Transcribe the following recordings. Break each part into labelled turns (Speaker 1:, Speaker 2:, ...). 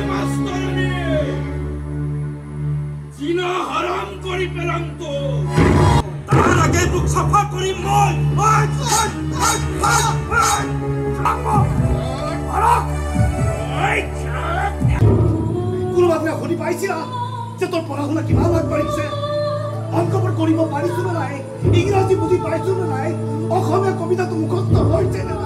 Speaker 1: মাষ্টৰণী জিনা হাৰাম কৰি পেলাম তো তাৰ আগে তোক চাফা কৰিম মই
Speaker 2: কোনোবা শুনি পাইছিলা যে তোৰ পঢ়া শুনা কিমান আগবাঢ়িছে অংকবোৰ কৰিব পাৰিছো নে নাই ইংৰাজী বুজি পাইছো নে নাই অসমীয়া কবিতাটো মুখস্থ হৈছে নে নাই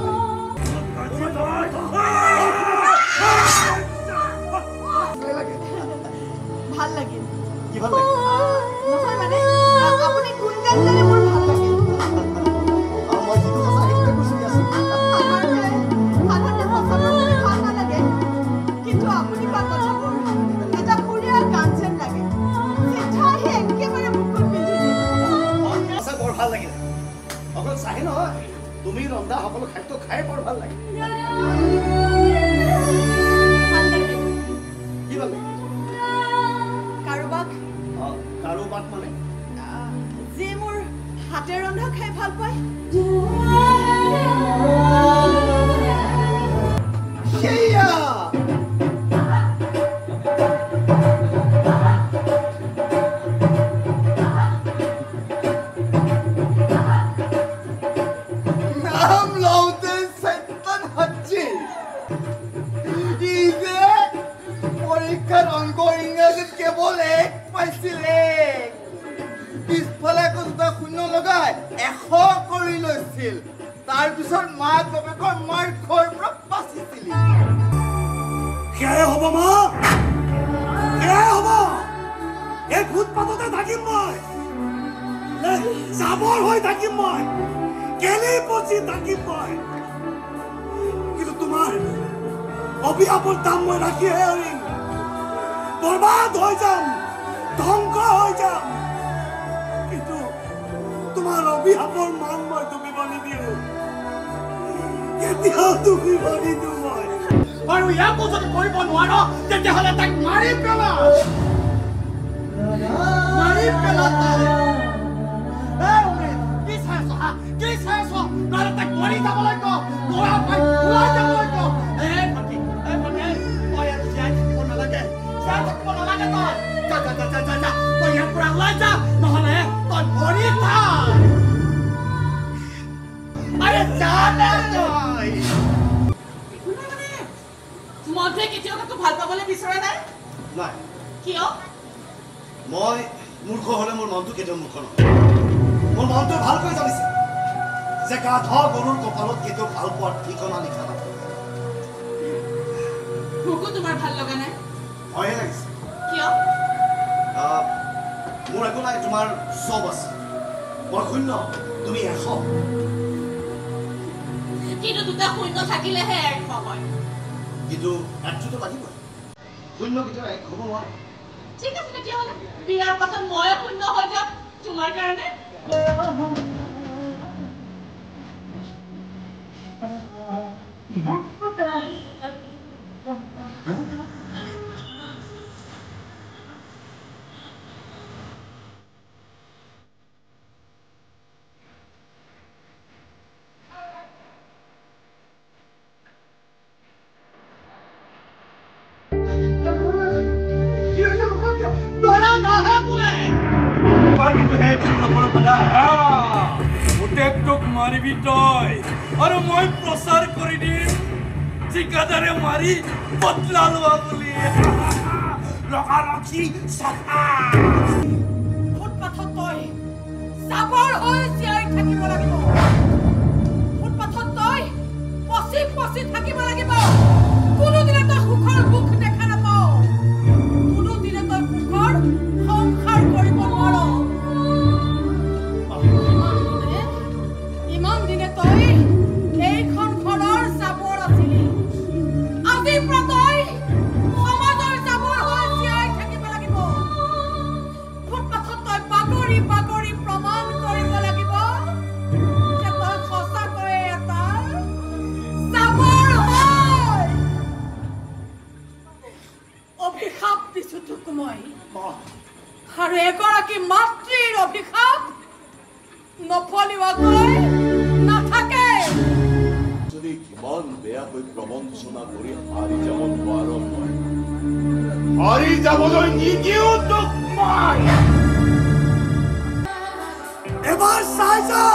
Speaker 3: ভাল লাগে
Speaker 2: কি ভাল লাগে
Speaker 3: নহয় মানে আপুনি কোন গান গালে মোৰ ভাল লাগে
Speaker 2: মই যিটো সঁচা সেইটোকে কৈছো দিয়াচোন
Speaker 3: সাধাৰণতে সঁচাবোৰ শুনি ভাল নালাগে কিন্তু আপুনি কোৱা কথাবোৰ এটা সুৰীয়া গান যেন লাগে চিধা আহি একেবাৰে বুকুত পিন্ধি দিয়ে
Speaker 2: সঁচা বৰ ভাল লাগিলে অকল চাহে নহয় তুমি ৰন্ধা সকলো খাদ্য খাই বৰ ভাল লাগে
Speaker 3: ভাল লাগে
Speaker 2: কি ভাল লাগে
Speaker 3: কাৰোবাক
Speaker 2: কাৰোবাক মানে
Speaker 3: যে মোৰ হাতে ৰন্ধা খাই ভাল পায়
Speaker 2: সেয়া নাম লওঁতে চেতন হচ্ছে পৰীক্ষাৰ অংক ইংৰাজীত কেৱল এক পাইছিলে পিছফালে কোনোবা শূন্য লগাই 100 কৰি লৈছিল তাৰপিছত মাক বাপেকৰ মাৰ ঘৰ পৰা বাচিছিল সেয়াই হ'ব মা সেয়াই হ'ব এই ফুটপাথতে থাকিম মই জাবৰ হৈ থাকিম মই কেলি পচি থাকিম মই কিন্তু তোমাৰ অভিশাপৰ দাম মই ৰাখিহে এৰিম বৰবাদ হৈ যাম ধ্বংস হৈ যাম কিন্তু তোমাৰ অভিশাপৰ মান মই ডুবিব নিদিওঁ কেতিয়াও ডুবিব নিদিওঁ মই আৰু ইয়াকো যদি কৰিব নোৱাৰ তেতিয়াহ'লে তাক মাৰি পেলা কি চাইছ নহ'লে তাক মৰি যাব লাগিব ল'ৰা পাই ওলাই যাব লাগিব তই আৰু জীয়াই থাকিব নালাগে তই ইয়াৰ পৰা ওলাই যা নহ'লে তই মৰি থাক আৰে জানে তই
Speaker 3: মধ্যে কেতিয়াও ভাল পাবলৈ বিচৰা নাই
Speaker 2: নাই
Speaker 3: কিয়
Speaker 2: মই মূৰ্খ হ'লে মোৰ মনটো কেতিয়াও মূৰ্খ নহয় মোৰ মনটোৱে ভালকৈ জানিছে যে গাধ গৰুৰ কপালত কেতিয়াও ভাল পোৱাৰ ঠিকনা লিখা নাথাকে
Speaker 3: মোকো তোমাৰ ভাল লগা নাই
Speaker 2: ভয়ে লাগিছে
Speaker 3: কিয়
Speaker 2: মোৰ একো নাই তোমাৰ চব আছে মই শূন্য তুমি 100
Speaker 3: কিন্তু দুটা শূন্য থাকিলেহে 100 হয়
Speaker 2: কিন্তু একটোতো লাগিবই শূন্য কেতিয়াও 1 হ'ব নোৱাৰে
Speaker 3: ঠিক আছে তেতিয়াহ'লে বিয়াৰ পাছত মই শূন্য হৈ যাম তোমাৰ কাৰণে
Speaker 1: তোক মাৰিবি তই আৰু মই প্ৰচাৰ কৰি দিম ঠিকাদাৰে মাৰি বদলা লোৱা বুলি ৰখাৰখি চফা
Speaker 3: ফুটপাথত তই জাবৰ হৈ জীয়াই থাকিব লাগিব ফুটপাথত তই পচি থাকিব লাগিব কোনোদিনে তই সুখৰ মুখ দেখা নাপাৱ কোনোদিনে তই সুখৰ সংসাৰ কৰিব নোৱাৰ ইমান দিনে তই এইখন ঘৰৰ জাবৰ আছিলি আজিৰ পৰা তই সমাজৰ জাবৰ হৈ জীয়াই থাকিব লাগিব ফুটপাথত তই বাগৰি বাগৰি প্ৰমাণ কৰিব লাগিব যে তই সঁচাকৈয়ে এটা জাবৰ হয় অভিশাপ দিছো তোক মই আৰু এগৰাকী মাতৃৰ অভিশাপ নফলিওৱাকৈ নাথাকে
Speaker 4: যদি কিমান বেয়াকৈ প্ৰবঞ্চনা কৰি হাৰি যাব নোৱাৰো মই
Speaker 2: হৰি যাবলৈ নিদিও তোক মই এবাৰ চাই যা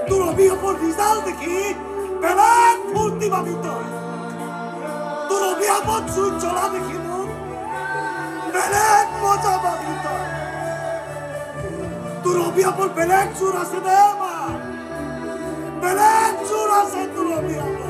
Speaker 2: তোৰ অভিশাপৰ ৰিজাল্ট দেখি বেলেগ ফূৰ্তি পাবি তই তোৰ অভিশাপত জুই জ্বলা দেখি মোৰ বেলেগ মজা পাবি তই তোৰ অভিশাপৰ বেলেগ জোৰ আছে দে মা বেলেগ জোৰ আছে তোৰ অভিশাপৰ